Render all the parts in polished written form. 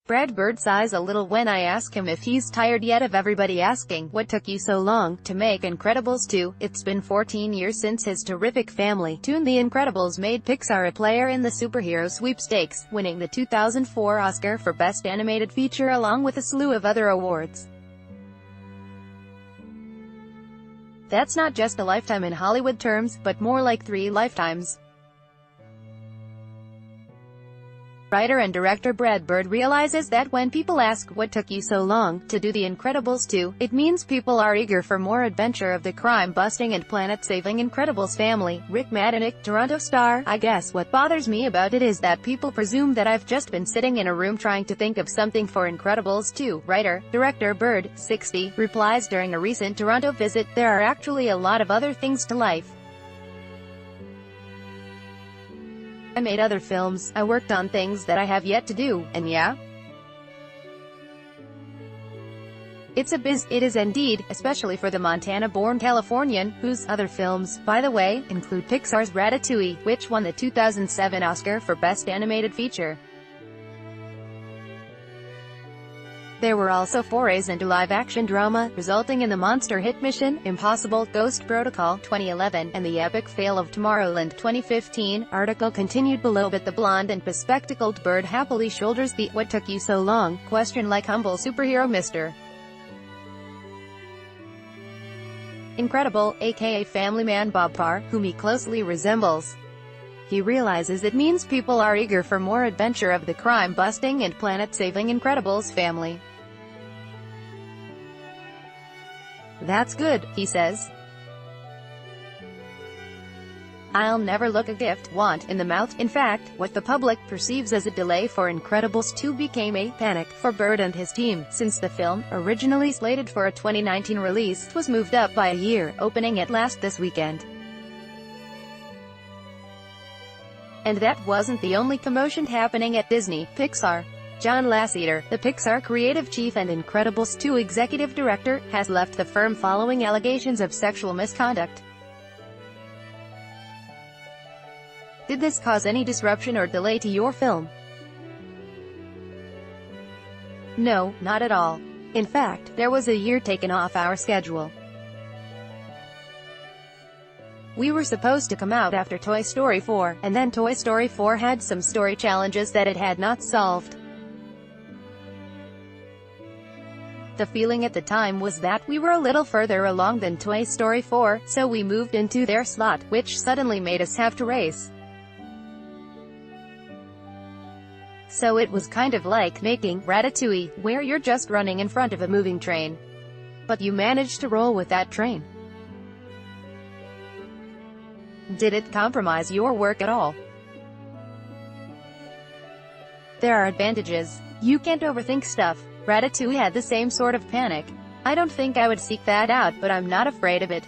Brad Bird sighs a little when I ask him if he's tired yet of everybody asking, what took you so long to make Incredibles 2? It's been 14 years since his terrific family tune The Incredibles made Pixar a player in the superhero sweepstakes, winning the 2004 Oscar for Best Animated Feature along with a slew of other awards. That's not just a lifetime in Hollywood terms, but more like 3 lifetimes. Writer and director Brad Bird realizes that when people ask what took you so long to do The Incredibles 2, it means people are eager for more adventure of the crime-busting and planet-saving Incredibles family. Rick Madanick, Toronto Star: I guess what bothers me about it is that people presume that I've just been sitting in a room trying to think of something for Incredibles 2. Writer, director Bird, 60, replies during a recent Toronto visit, there are actually a lot of other things to life. I made other films, I worked on things that I have yet to do, and yeah. It's a biz, it is indeed, especially for the Montana-born Californian, whose other films, by the way, include Pixar's Ratatouille, which won the 2007 Oscar for Best Animated Feature. There were also forays into live-action drama, resulting in the monster hit Mission Impossible, Ghost Protocol, 2011, and the epic fail of Tomorrowland, 2015. Article continued below, but the blonde and bespectacled Bird happily shoulders the "what took you so long" question like humble superhero Mr. Incredible, aka Family Man Bob Parr, whom he closely resembles. He realizes it means people are eager for more adventure of the crime-busting and planet-saving Incredibles family. That's good, he says. I'll never look a gift want in the mouth. In fact, what the public perceives as a delay for Incredibles 2 became a panic for Bird and his team, since the film, originally slated for a 2019 release, was moved up by a year, opening at last this weekend. And that wasn't the only commotion happening at Disney, Pixar. John Lasseter, the Pixar creative chief and Incredibles 2 executive director, has left the firm following allegations of sexual misconduct. Did this cause any disruption or delay to your film? No, not at all. In fact, there was a year taken off our schedule. We were supposed to come out after Toy Story 4, and then Toy Story 4 had some story challenges that it had not solved. The feeling at the time was that we were a little further along than Toy Story 4, so we moved into their slot, which suddenly made us have to race. So it was kind of like making Ratatouille, where you're just running in front of a moving train. But you managed to roll with that train. Did it compromise your work at all? There are advantages. You can't overthink stuff. Ratatouille had the same sort of panic. I don't think I would seek that out, but I'm not afraid of it.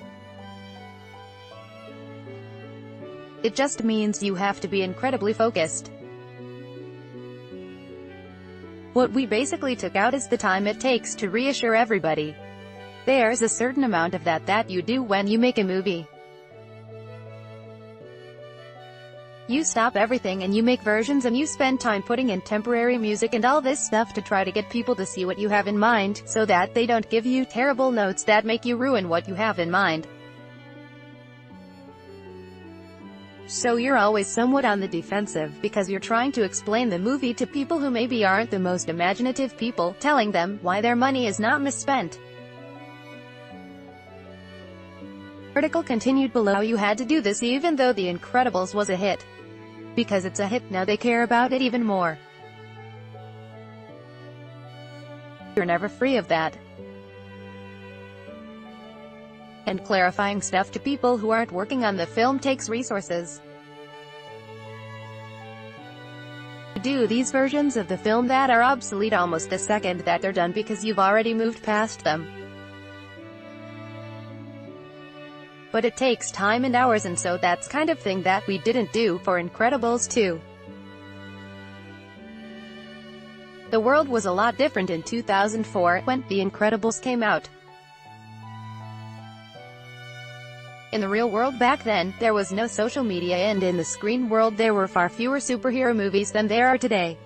It just means you have to be incredibly focused. What we basically took out is the time it takes to reassure everybody. There's a certain amount of that you do when you make a movie. You stop everything and you make versions, and you spend time putting in temporary music and all this stuff to try to get people to see what you have in mind, so that they don't give you terrible notes that make you ruin what you have in mind. So you're always somewhat on the defensive, because you're trying to explain the movie to people who maybe aren't the most imaginative people, telling them why their money is not misspent. Article continued below. You had to do this even though The Incredibles was a hit. Because it's a hit, now they care about it even more. You're never free of that. And clarifying stuff to people who aren't working on the film takes resources. You do these versions of the film that are obsolete almost the second that they're done because you've already moved past them. But it takes time and hours, and so that's kind of thing that we didn't do for Incredibles 2. The world was a lot different in 2004, when The Incredibles came out. In the real world back then, there was no social media, and in the screen world there were far fewer superhero movies than there are today.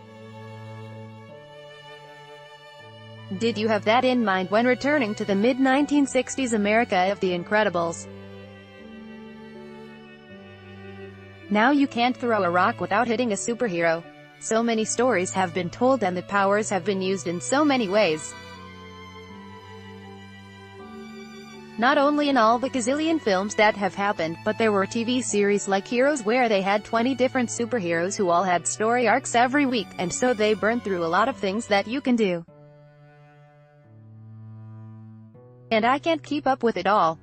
Did you have that in mind when returning to the mid-1960s America of The Incredibles? Now you can't throw a rock without hitting a superhero. So many stories have been told and the powers have been used in so many ways. Not only in all the gazillion films that have happened, but there were TV series like Heroes where they had 20 different superheroes who all had story arcs every week, and so they burned through a lot of things that you can do. And I can't keep up with it all.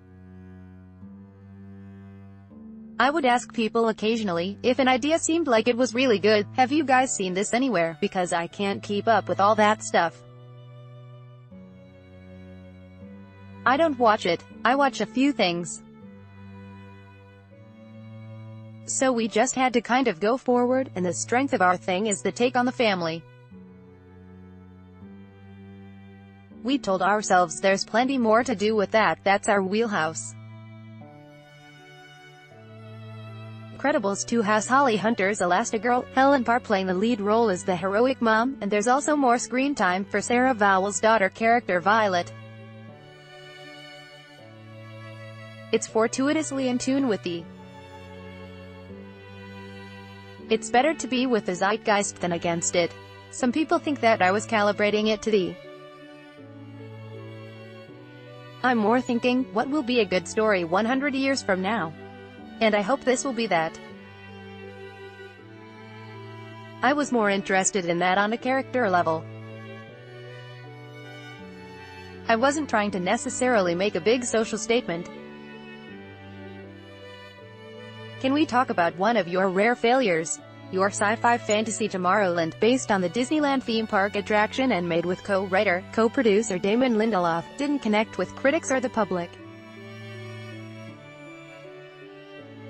I would ask people occasionally, if an idea seemed like it was really good, have you guys seen this anywhere, because I can't keep up with all that stuff. I don't watch it, I watch a few things. So we just had to kind of go forward, and the strength of our thing is the take on the family. We told ourselves there's plenty more to do with that, that's our wheelhouse. Incredibles 2 has Holly Hunter's Elastigirl, Helen Parr playing the lead role as the heroic mom, and there's also more screen time for Sarah Vowell's daughter character Violet. It's fortuitously in tune with the It's better to be with the zeitgeist than against it. Some people think that I was calibrating it to the I'm more thinking, what will be a good story 100 years from now? And I hope this will be that. I was more interested in that on a character level. I wasn't trying to necessarily make a big social statement. Can we talk about one of your rare failures? Your sci-fi fantasy Tomorrowland, based on the Disneyland theme park attraction and made with co-writer, co-producer Damon Lindelof, didn't connect with critics or the public.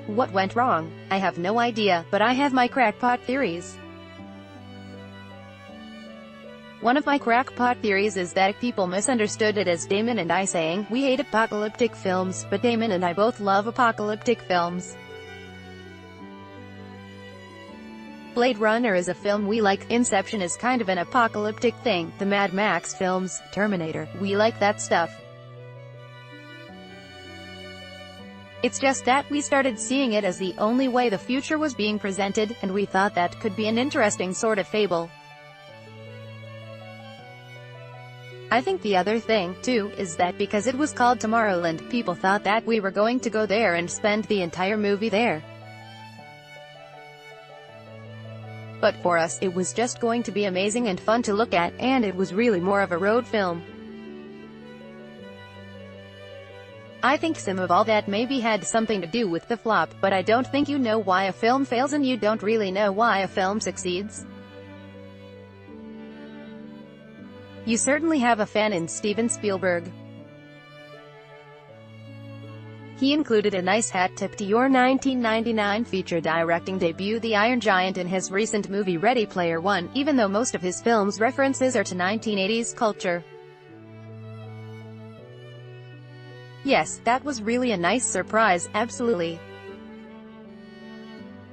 What went wrong? I have no idea, but I have my crackpot theories. One of my crackpot theories is that people misunderstood it as Damon and I saying, we hate apocalyptic films, but Damon and I both love apocalyptic films. Blade Runner is a film we like, Inception is kind of an apocalyptic thing, the Mad Max films, Terminator, we like that stuff. It's just that we started seeing it as the only way the future was being presented, and we thought that could be an interesting sort of fable. I think the other thing, too, is that because it was called Tomorrowland, people thought that we were going to go there and spend the entire movie there. But for us, it was just going to be amazing and fun to look at, and it was really more of a road film. I think some of all that maybe had something to do with the flop, but I don't think you know why a film fails and you don't really know why a film succeeds. You certainly have a fan in Steven Spielberg. He included a nice hat tip to your 1999 feature directing debut The Iron Giant in his recent movie Ready Player One, even though most of his film's references are to 1980s culture. Yes, that was really a nice surprise, absolutely.